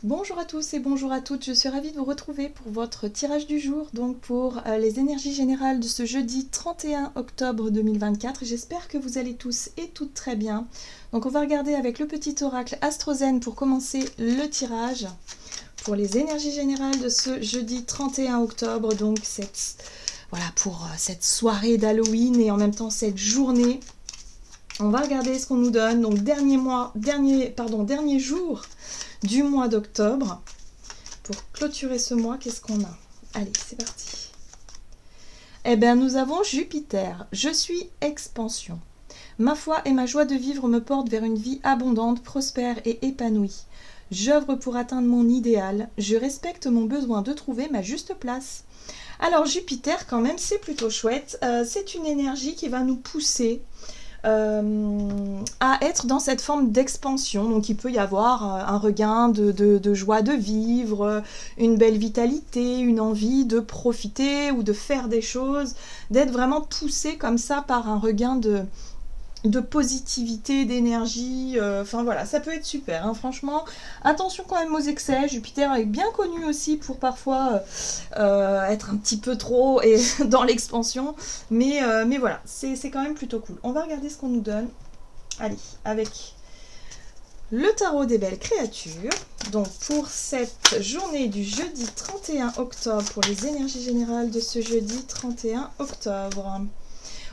Bonjour à tous et bonjour à toutes, je suis ravie de vous retrouver pour votre tirage du jour, donc pour les énergies générales de ce jeudi 31 octobre 2024. J'espère que vous allez tous et toutes très bien. Donc on va regarder avec le petit oracle Astrozen pour commencer le tirage pour les énergies générales de ce jeudi 31 octobre, donc voilà, pour cette soirée d'Halloween et en même temps cette journée. On va regarder ce qu'on nous donne, donc dernier jour du mois d'octobre. Pour clôturer ce mois, qu'est-ce qu'on a? Allez, c'est parti. Eh bien, nous avons Jupiter. Je suis expansion. Ma foi et ma joie de vivre me portent vers une vie abondante, prospère et épanouie. J'œuvre pour atteindre mon idéal. Je respecte mon besoin de trouver ma juste place. Alors Jupiter, quand même, c'est plutôt chouette. C'est une énergie qui va nous pousser à être dans cette forme d'expansion. Donc il peut y avoir un regain de joie de vivre, une belle vitalité, une envie de profiter ou de faire des choses, d'être vraiment poussé comme ça par un regain de positivité, d'énergie, enfin voilà, ça peut être super, hein, franchement. Attention quand même aux excès, Jupiter est bien connu aussi pour parfois être un petit peu trop et dans l'expansion, mais voilà, c'est quand même plutôt cool. On va regarder ce qu'on nous donne, allez, avec le tarot des belles créatures, donc pour cette journée du jeudi 31 octobre, pour les énergies générales de ce jeudi 31 octobre.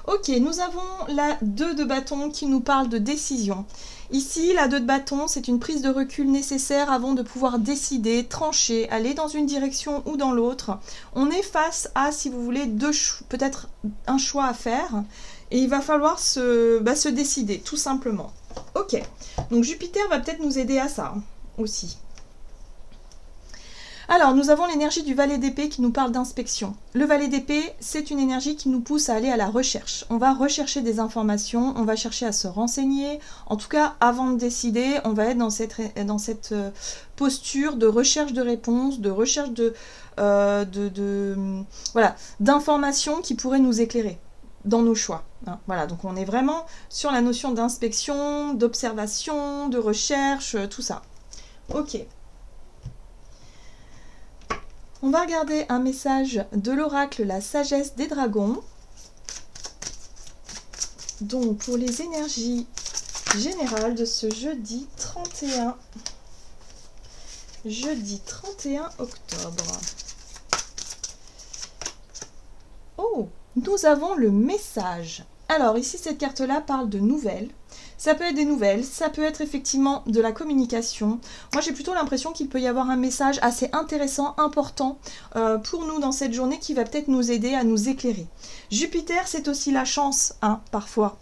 Ok, nous avons la 2 de bâton qui nous parle de décision. Ici, la 2 de bâton, c'est une prise de recul nécessaire avant de pouvoir décider, trancher, aller dans une direction ou dans l'autre. On est face à, si vous voulez, peut-être un choix à faire. Et il va falloir se décider, tout simplement. Ok, donc Jupiter va peut-être nous aider à ça aussi. Alors, nous avons l'énergie du valet d'épée qui nous parle d'inspection. Le valet d'épée, c'est une énergie qui nous pousse à aller à la recherche. On va rechercher des informations, on va chercher à se renseigner. En tout cas, avant de décider, on va être dans cette posture de recherche de réponses, de recherche d'informations qui pourraient nous éclairer dans nos choix. Voilà, donc on est vraiment sur la notion d'inspection, d'observation, de recherche, tout ça. Ok. On va regarder un message de l'oracle La Sagesse des Dragons. Donc pour les énergies générales de ce jeudi 31 octobre. Oh, nous avons le message. Alors ici cette carte-là parle de nouvelles. Ça peut être des nouvelles, ça peut être effectivement de la communication. Moi j'ai plutôt l'impression qu'il peut y avoir un message assez intéressant, important pour nous dans cette journée qui va peut-être nous aider à nous éclairer. Jupiter c'est aussi la chance, hein, parfois.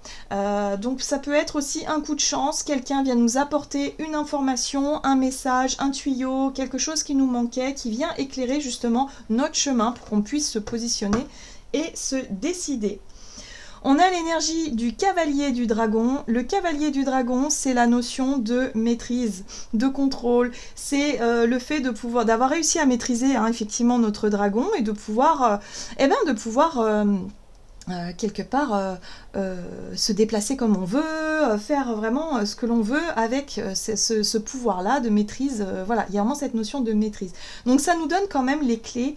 Donc ça peut être aussi un coup de chance, quelqu'un vient nous apporter une information, un message, un tuyau, quelque chose qui nous manquait, qui vient éclairer justement notre chemin pour qu'on puisse se positionner et se décider. On a l'énergie du cavalier du dragon. Le cavalier du dragon, c'est la notion de maîtrise, de contrôle. C'est le fait d'avoir réussi à maîtriser effectivement notre dragon et de pouvoir, quelque part se déplacer comme on veut, faire vraiment ce que l'on veut avec ce pouvoir-là de maîtrise. Voilà, il y a vraiment cette notion de maîtrise. Donc ça nous donne quand même les clés.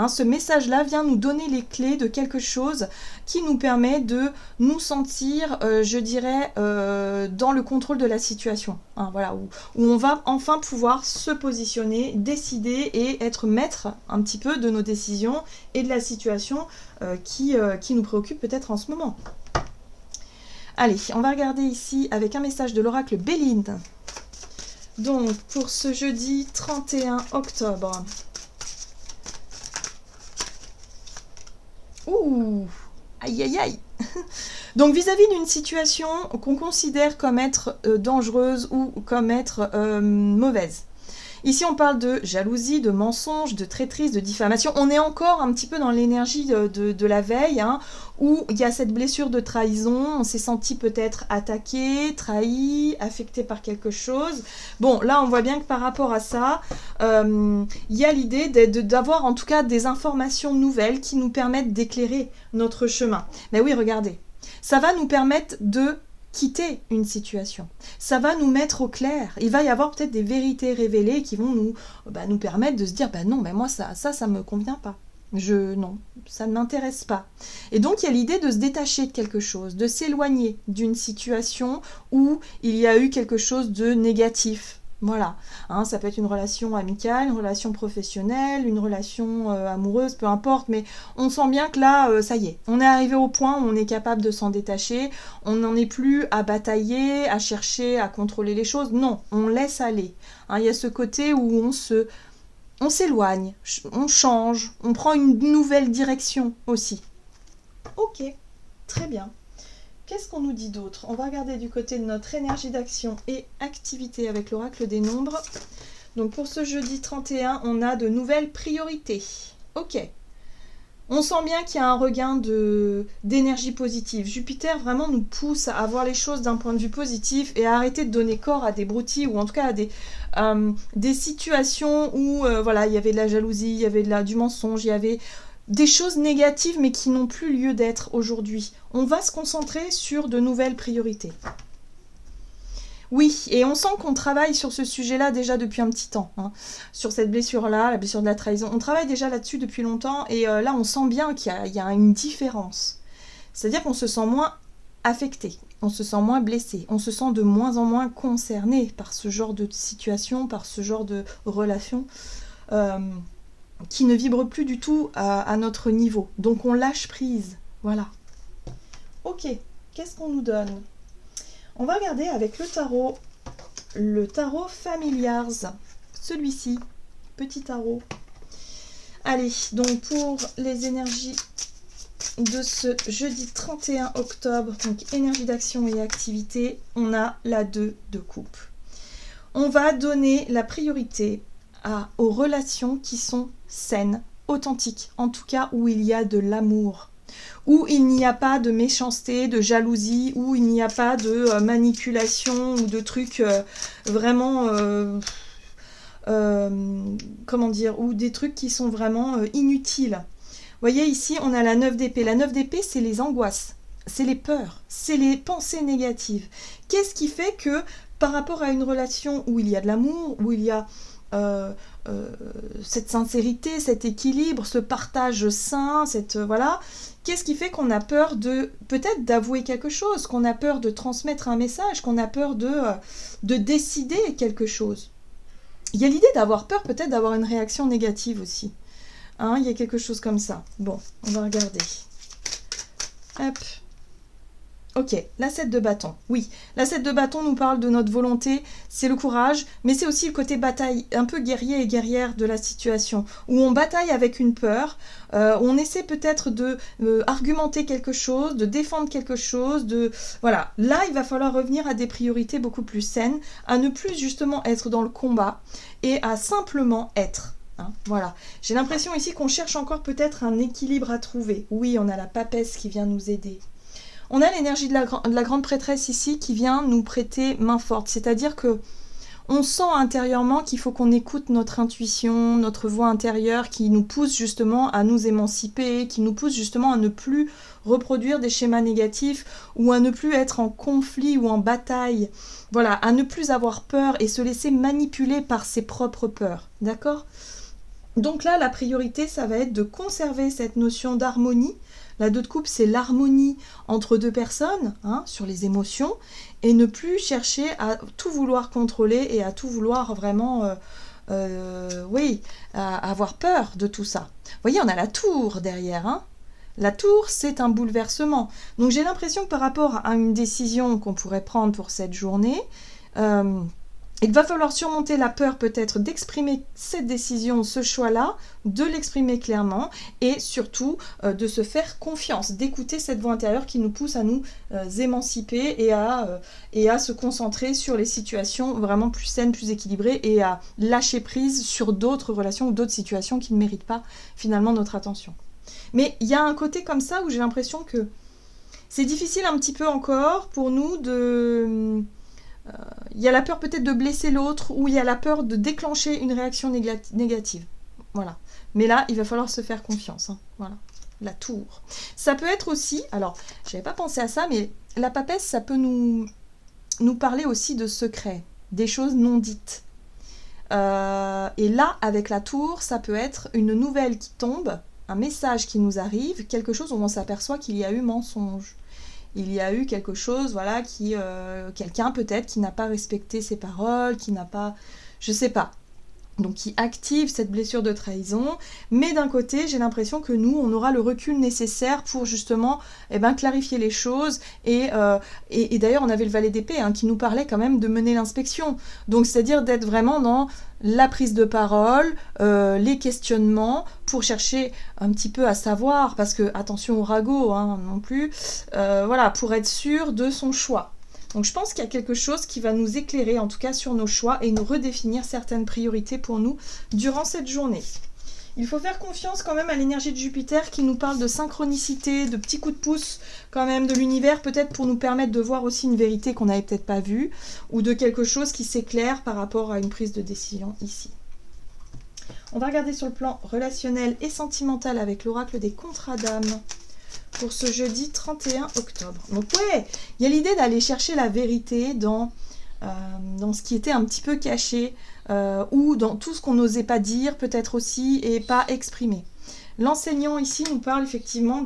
Ce message-là vient nous donner les clés de quelque chose qui nous permet de nous sentir, je dirais, dans le contrôle de la situation. Voilà, où on va enfin pouvoir se positionner, décider et être maître un petit peu de nos décisions et de la situation qui nous préoccupe peut-être en ce moment. Allez, on va regarder ici avec un message de l'oracle Béline. Donc, pour ce jeudi 31 octobre. Ouh, aïe aïe aïe. Donc vis-à-vis d'une situation qu'on considère comme être dangereuse ou comme être mauvaise. Ici, on parle de jalousie, de mensonge, de traîtrise, de diffamation. On est encore un petit peu dans l'énergie de la veille, où il y a cette blessure de trahison. On s'est senti peut-être attaqué, trahi, affecté par quelque chose. Bon, là, on voit bien que par rapport à ça, il y a l'idée d'avoir en tout cas des informations nouvelles qui nous permettent d'éclairer notre chemin. Mais oui, regardez, ça va nous permettre de quitter une situation. Ça va nous mettre au clair. Il va y avoir peut-être des vérités révélées qui vont nous permettre de se dire non, mais moi ça me convient pas. Non, ça ne m'intéresse pas. Et donc il y a l'idée de se détacher de quelque chose, de s'éloigner d'une situation où il y a eu quelque chose de négatif. Voilà, hein, ça peut être une relation amicale, une relation professionnelle, une relation amoureuse, peu importe, mais on sent bien que là, ça y est, on est arrivé au point où on est capable de s'en détacher, on n'en est plus à batailler, à chercher, à contrôler les choses, non, on laisse aller. Hein, il y a ce côté où on s'éloigne, on change, on prend une nouvelle direction aussi. Ok, très bien. Qu'est-ce qu'on nous dit d'autre? On va regarder du côté de notre énergie d'action et activité avec l'oracle des nombres. Donc pour ce jeudi 31, on a de nouvelles priorités. Ok. On sent bien qu'il y a un regain d'énergie positive. Jupiter vraiment nous pousse à voir les choses d'un point de vue positif et à arrêter de donner corps à des broutilles ou en tout cas à des situations où voilà, il y avait de la jalousie, il y avait du mensonge, il y avait des choses négatives mais qui n'ont plus lieu d'être aujourd'hui. On va se concentrer sur de nouvelles priorités. Oui, et on sent qu'on travaille sur ce sujet-là déjà depuis un petit temps. Hein. Sur cette blessure-là, la blessure de la trahison. On travaille déjà là-dessus depuis longtemps et là on sent bien qu'il y a une différence. C'est-à-dire qu'on se sent moins affecté, on se sent moins blessé, on se sent de moins en moins concerné par ce genre de situation, par ce genre de relation. Qui ne vibre plus du tout à notre niveau. Donc on lâche prise. Voilà. Ok, qu'est-ce qu'on nous donne? On va regarder avec le tarot Familiars. Celui-ci, petit tarot. Allez, donc pour les énergies de ce jeudi 31 octobre, donc énergie d'action et activité, on a la 2 de coupe. On va donner la priorité aux relations qui sont saines, authentiques, en tout cas où il y a de l'amour, où il n'y a pas de méchanceté, de jalousie, où il n'y a pas de manipulation ou de trucs vraiment, comment dire, ou des trucs qui sont vraiment inutiles. Vous voyez ici, on a la 9 d'épée. La 9 d'épée, c'est les angoisses, c'est les peurs, c'est les pensées négatives. Qu'est-ce qui fait que par rapport à une relation où il y a de l'amour, où il y a cette sincérité, cet équilibre, ce partage sain, voilà, qu'est-ce qui fait qu'on a peur peut-être d'avouer quelque chose, qu'on a peur de transmettre un message, qu'on a peur de décider quelque chose? Il y a l'idée d'avoir peur peut-être d'avoir une réaction négative aussi. Hein, il y a quelque chose comme ça. Bon, on va regarder. Hop. Ok, la 7 de bâton. Oui, la 7 de bâton nous parle de notre volonté, c'est le courage, mais c'est aussi le côté bataille, un peu guerrier et guerrière de la situation, où on bataille avec une peur, on essaie peut-être de argumenter quelque chose, de défendre quelque chose, voilà. Là, il va falloir revenir à des priorités beaucoup plus saines, à ne plus justement être dans le combat, et à simplement être. Hein, voilà. J'ai l'impression ici qu'on cherche encore peut-être un équilibre à trouver. Oui, on a la papesse qui vient nous aider. On a l'énergie de la grande prêtresse ici qui vient nous prêter main forte. C'est-à-dire que on sent intérieurement qu'il faut qu'on écoute notre intuition, notre voix intérieure qui nous pousse justement à nous émanciper, qui nous pousse justement à ne plus reproduire des schémas négatifs ou à ne plus être en conflit ou en bataille. Voilà, à ne plus avoir peur et se laisser manipuler par ses propres peurs. D'accord ? Donc là, la priorité, ça va être de conserver cette notion d'harmonie. La 2 de coupe, c'est l'harmonie entre deux personnes, hein, sur les émotions, et ne plus chercher à tout vouloir contrôler et à tout vouloir vraiment, à avoir peur de tout ça. Vous voyez, on a la tour derrière. Hein. La tour, c'est un bouleversement. Donc j'ai l'impression que par rapport à une décision qu'on pourrait prendre pour cette journée, il va falloir surmonter la peur peut-être d'exprimer cette décision, ce choix-là, de l'exprimer clairement et surtout de se faire confiance, d'écouter cette voix intérieure qui nous pousse à nous émanciper et à se concentrer sur les situations vraiment plus saines, plus équilibrées et à lâcher prise sur d'autres relations ou d'autres situations qui ne méritent pas finalement notre attention. Mais il y a un côté comme ça où j'ai l'impression que c'est difficile un petit peu encore pour nous de... Il y a la peur peut-être de blesser l'autre ou il y a la peur de déclencher une réaction négative. Voilà. Mais là, il va falloir se faire confiance. Hein. Voilà. la tour. Ça peut être aussi, alors, j'avais pas pensé à ça, mais la papesse, ça peut nous parler aussi de secrets, des choses non dites. Et là, avec la tour, ça peut être une nouvelle qui tombe, un message qui nous arrive, quelque chose où on s'aperçoit qu'il y a eu mensonge. Il y a eu quelque chose, voilà, quelqu'un peut-être qui n'a pas respecté ses paroles, qui n'a pas, je sais pas. Donc qui active cette blessure de trahison, mais d'un côté j'ai l'impression que nous on aura le recul nécessaire pour justement clarifier les choses et d'ailleurs on avait le valet d'épée qui nous parlait quand même de mener l'inspection, donc c'est-à-dire d'être vraiment dans la prise de parole, les questionnements pour chercher un petit peu à savoir, parce que attention au ragot non plus, voilà, pour être sûr de son choix. Donc je pense qu'il y a quelque chose qui va nous éclairer, en tout cas sur nos choix, et nous redéfinir certaines priorités pour nous durant cette journée. Il faut faire confiance quand même à l'énergie de Jupiter qui nous parle de synchronicité, de petits coups de pouce quand même de l'univers, peut-être pour nous permettre de voir aussi une vérité qu'on n'avait peut-être pas vue, ou de quelque chose qui s'éclaire par rapport à une prise de décision ici. On va regarder sur le plan relationnel et sentimental avec l'oracle des contrats d'âme pour ce jeudi 31 octobre. Donc ouais, il y a l'idée d'aller chercher la vérité dans ce qui était un petit peu caché, ou dans tout ce qu'on n'osait pas dire, peut-être aussi, et pas exprimer. L'enseignant ici nous parle effectivement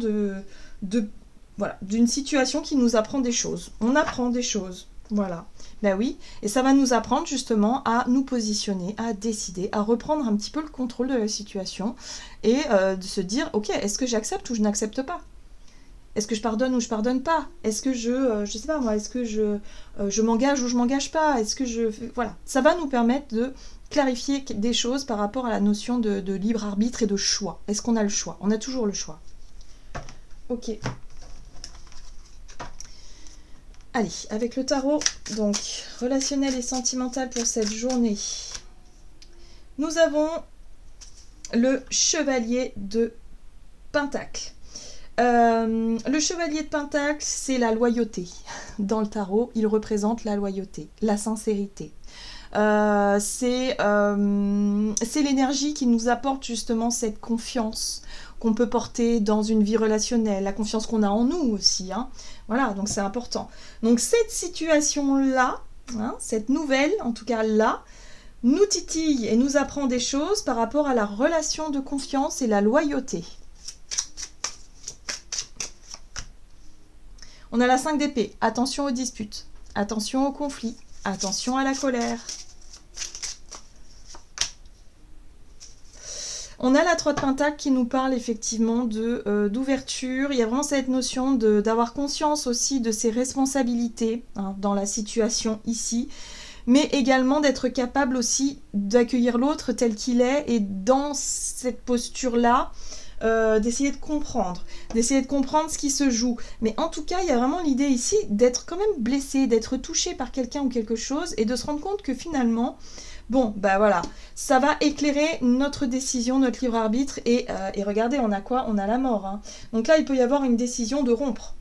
d'une situation qui nous apprend des choses. On apprend des choses, voilà. Ben oui, et ça va nous apprendre justement à nous positionner, à décider, à reprendre un petit peu le contrôle de la situation, et de se dire, ok, est-ce que j'accepte ou je n'accepte pas ? Est-ce que je pardonne ou je pardonne pas? Est-ce que je sais pas moi, est-ce que je m'engage ou je m'engage pas? Est-ce que voilà, ça va nous permettre de clarifier des choses par rapport à la notion de libre arbitre et de choix. Est-ce qu'on a le choix? On a toujours le choix. Ok. Allez, avec le tarot, donc relationnel et sentimental pour cette journée, nous avons le chevalier de Pentacle. Le chevalier de Pentacle, c'est la loyauté. Dans le tarot, il représente la loyauté, la sincérité. C'est l'énergie qui nous apporte justement cette confiance qu'on peut porter dans une vie relationnelle, la confiance qu'on a en nous aussi. Voilà, donc c'est important. Donc cette situation-là, cette nouvelle, en tout cas là, nous titille et nous apprend des choses par rapport à la relation de confiance et la loyauté. On a la 5 d'épée, attention aux disputes, attention aux conflits, attention à la colère. On a la 3 de Pentacle qui nous parle effectivement d'ouverture. Il y a vraiment cette notion d'avoir conscience aussi de ses responsabilités dans la situation ici, mais également d'être capable aussi d'accueillir l'autre tel qu'il est, et dans cette posture-là, d'essayer de comprendre ce qui se joue. Mais en tout cas, il y a vraiment l'idée ici d'être quand même blessé, d'être touché par quelqu'un ou quelque chose, et de se rendre compte que finalement, bon, bah voilà, ça va éclairer notre décision, notre libre arbitre, et regardez, on a quoi? On a la mort. Donc là, il peut y avoir une décision de rompre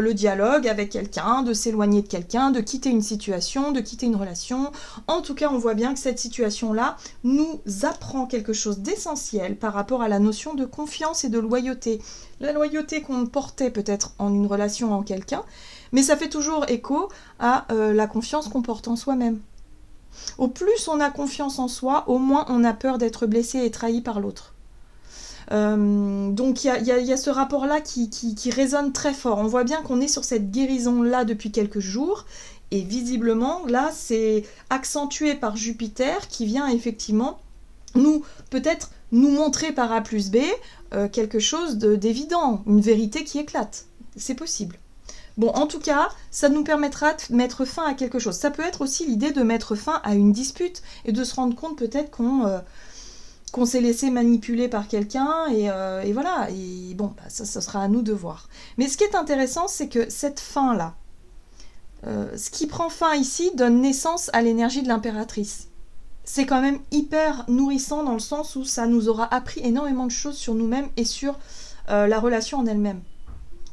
le dialogue avec quelqu'un, de s'éloigner de quelqu'un, de quitter une situation, de quitter une relation. En tout cas, on voit bien que cette situation-là nous apprend quelque chose d'essentiel par rapport à la notion de confiance et de loyauté. La loyauté qu'on portait peut-être en une relation en quelqu'un, mais ça fait toujours écho à la confiance qu'on porte en soi-même. Au plus on a confiance en soi, au moins on a peur d'être blessé et trahi par l'autre. Donc il y a ce rapport-là qui résonne très fort. On voit bien qu'on est sur cette guérison-là depuis quelques jours, et visiblement, là, c'est accentué par Jupiter qui vient effectivement peut-être nous montrer par A plus B quelque chose d'évident, une vérité qui éclate. C'est possible. Bon, en tout cas, ça nous permettra de mettre fin à quelque chose. Ça peut être aussi l'idée de mettre fin à une dispute et de se rendre compte peut-être qu'on s'est laissé manipuler par quelqu'un, et voilà. Et bon, ça sera à nous de voir. Mais ce qui est intéressant, c'est que cette fin-là, ce qui prend fin ici, donne naissance à l'énergie de l'impératrice. C'est quand même hyper nourrissant dans le sens où ça nous aura appris énormément de choses sur nous-mêmes et sur la relation en elle-même.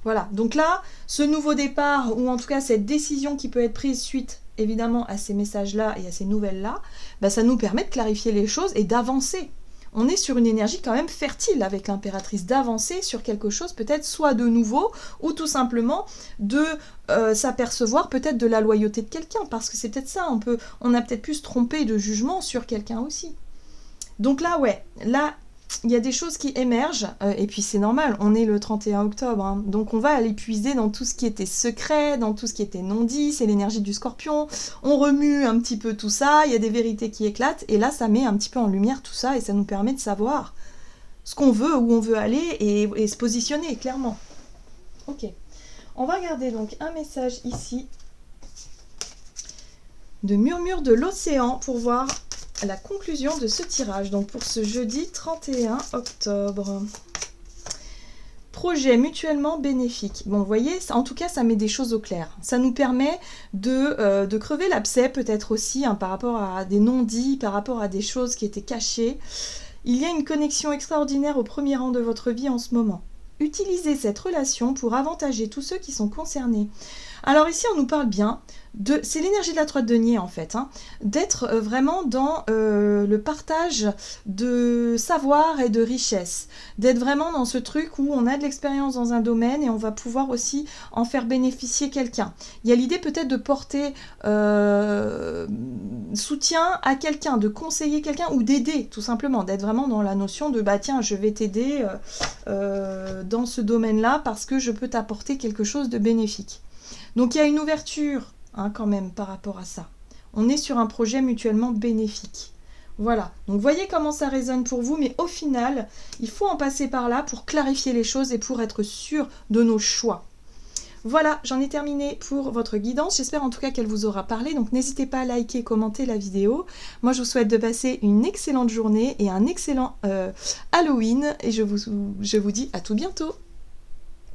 Voilà, donc là, ce nouveau départ, ou en tout cas cette décision qui peut être prise suite évidemment à ces messages-là et à ces nouvelles-là, ça nous permet de clarifier les choses et d'avancer. on est sur une énergie quand même fertile avec l'impératrice, d'avancer sur quelque chose peut-être soit de nouveau, ou tout simplement de s'apercevoir peut-être de la loyauté de quelqu'un, parce que c'est peut-être ça, on a peut-être pu se tromper de jugement sur quelqu'un aussi. Donc là, ouais, là, il y a des choses qui émergent, et puis c'est normal, on est le 31 octobre, hein, donc on va aller puiser dans tout ce qui était secret, dans tout ce qui était non-dit, c'est l'énergie du scorpion, on remue un petit peu tout ça, il y a des vérités qui éclatent, et là ça met un petit peu en lumière tout ça, et ça nous permet de savoir ce qu'on veut, où on veut aller, et se positionner clairement. Ok, on va regarder donc un message ici, de Murmure de l'Océan, pour voir la conclusion de ce tirage, donc pour ce jeudi 31 octobre. Projet mutuellement bénéfique. Bon, vous voyez, en tout cas, ça met des choses au clair. Ça nous permet de crever l'abcès, peut-être aussi, hein, par rapport à des non-dits, par rapport à des choses qui étaient cachées. Il y a une connexion extraordinaire au premier rang de votre vie en ce moment. Utilisez cette relation pour avantager tous ceux qui sont concernés. Alors ici, on nous parle bien c'est l'énergie de la 3 de denier en fait, hein, d'être vraiment dans le partage de savoir et de richesse, d'être vraiment dans ce truc où on a de l'expérience dans un domaine et on va pouvoir aussi en faire bénéficier quelqu'un. Il y a l'idée peut-être de porter soutien à quelqu'un, de conseiller quelqu'un ou d'aider tout simplement, d'être vraiment dans la notion de bah tiens je vais t'aider dans ce domaine-là parce que je peux t'apporter quelque chose de bénéfique. Donc il y a une ouverture quand même par rapport à ça. On est sur un projet mutuellement bénéfique. Voilà, donc voyez comment ça résonne pour vous, mais au final, il faut en passer par là pour clarifier les choses et pour être sûr de nos choix. Voilà, j'en ai terminé pour votre guidance. J'espère en tout cas qu'elle vous aura parlé. Donc n'hésitez pas à liker et commenter la vidéo. Moi, je vous souhaite de passer une excellente journée et un excellent Halloween. Et je vous dis à tout bientôt.